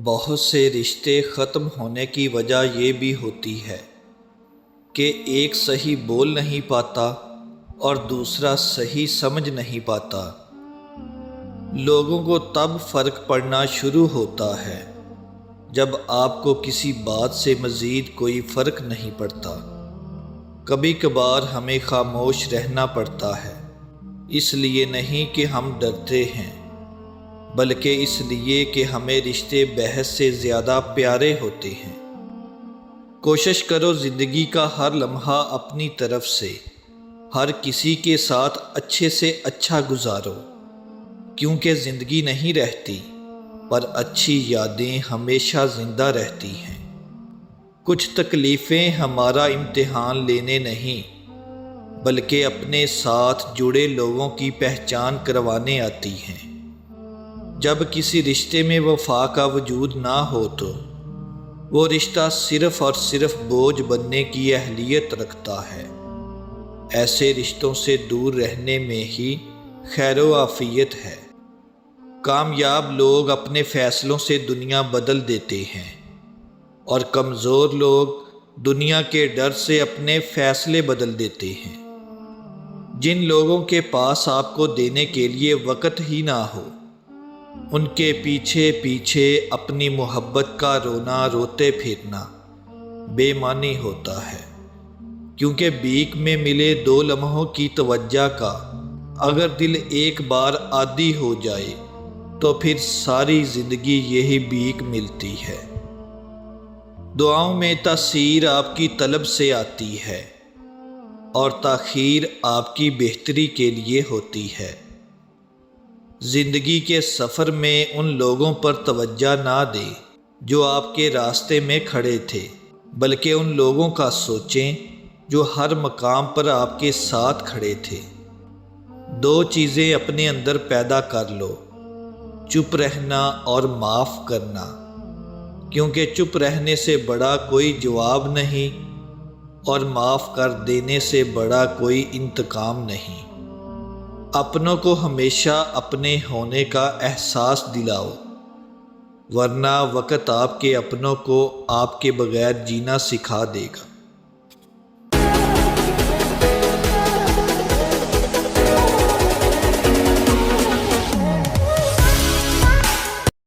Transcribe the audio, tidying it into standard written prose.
بہت سے رشتے ختم ہونے کی وجہ یہ بھی ہوتی ہے کہ ایک صحیح بول نہیں پاتا اور دوسرا صحیح سمجھ نہیں پاتا۔ لوگوں کو تب فرق پڑنا شروع ہوتا ہے جب آپ کو کسی بات سے مزید کوئی فرق نہیں پڑتا۔ کبھی کبھار ہمیں خاموش رہنا پڑتا ہے، اس لیے نہیں کہ ہم ڈرتے ہیں، بلکہ اس لیے کہ ہمیں رشتے بحث سے زیادہ پیارے ہوتے ہیں۔ کوشش کرو زندگی کا ہر لمحہ اپنی طرف سے ہر کسی کے ساتھ اچھے سے اچھا گزارو، کیونکہ زندگی نہیں رہتی پر اچھی یادیں ہمیشہ زندہ رہتی ہیں۔ کچھ تکلیفیں ہمارا امتحان لینے نہیں بلکہ اپنے ساتھ جڑے لوگوں کی پہچان کروانے آتی ہیں۔ جب کسی رشتے میں وفا کا وجود نہ ہو تو وہ رشتہ صرف اور صرف بوجھ بننے کی اہلیت رکھتا ہے۔ ایسے رشتوں سے دور رہنے میں ہی خیر و عافیت ہے۔ کامیاب لوگ اپنے فیصلوں سے دنیا بدل دیتے ہیں اور کمزور لوگ دنیا کے ڈر سے اپنے فیصلے بدل دیتے ہیں۔ جن لوگوں کے پاس آپ کو دینے کے لیے وقت ہی نہ ہو، ان کے پیچھے پیچھے اپنی محبت کا رونا روتے پھرنا بے معنی ہوتا ہے، کیونکہ بھیک میں ملے 2 لمحوں کی توجہ کا اگر دل ایک بار عادی ہو جائے تو پھر ساری زندگی یہی بھیک ملتی ہے۔ دعاؤں میں تاثیر آپ کی طلب سے آتی ہے اور تاخیر آپ کی بہتری کے لیے ہوتی ہے۔ زندگی کے سفر میں ان لوگوں پر توجہ نہ دیں جو آپ کے راستے میں کھڑے تھے، بلکہ ان لوگوں کا سوچیں جو ہر مقام پر آپ کے ساتھ کھڑے تھے۔ 2 چیزیں اپنے اندر پیدا کر لو، چپ رہنا اور معاف کرنا، کیونکہ چپ رہنے سے بڑا کوئی جواب نہیں اور معاف کر دینے سے بڑا کوئی انتقام نہیں۔ اپنوں کو ہمیشہ اپنے ہونے کا احساس دلاؤ، ورنہ وقت آپ کے اپنوں کو آپ کے بغیر جینا سکھا دے گا۔